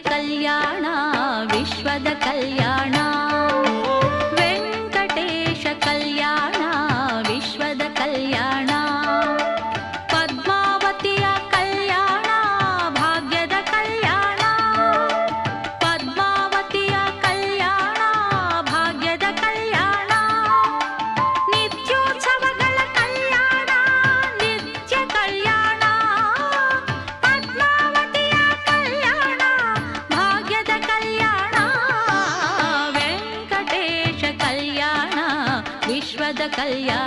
ಕಲ್ಯಾಣ ವಿಶ್ವದ ಕಲ್ಯಾಣ ವೆಂಕಟೇಶ ಕಲ್ಯಾಣ ವಿಶ್ವದ ಕಲ್ಯಾಣ ಪದ್ಮಾವತಿಯ ಕಲ್ಯಾಣ ಭಾಗ್ಯದ ಕಲ್ಯಾಣ ಪದ್ಮಾವತಿಯ ಕಲ್ಯಾಣ ಭಾಗ್ಯದ ಕಲ್ಯಾಣ ನಿತ್ಯೋತ್ಸವಗಳ ಕಲ್ಯಾಣ ನಿತ್ಯ ಕಲ್ಯಾಣ ಪದ್ಮಾವತಿಯ ಕಲ್ಯಾಣ ಭಾಗ್ಯದ ಕಲ್ಯಾಣ ವೆಂಕಟೇಶ ಕಲ್ಯಾಣ ವಿಶ್ವದ ಕಲ್ಯಾಣ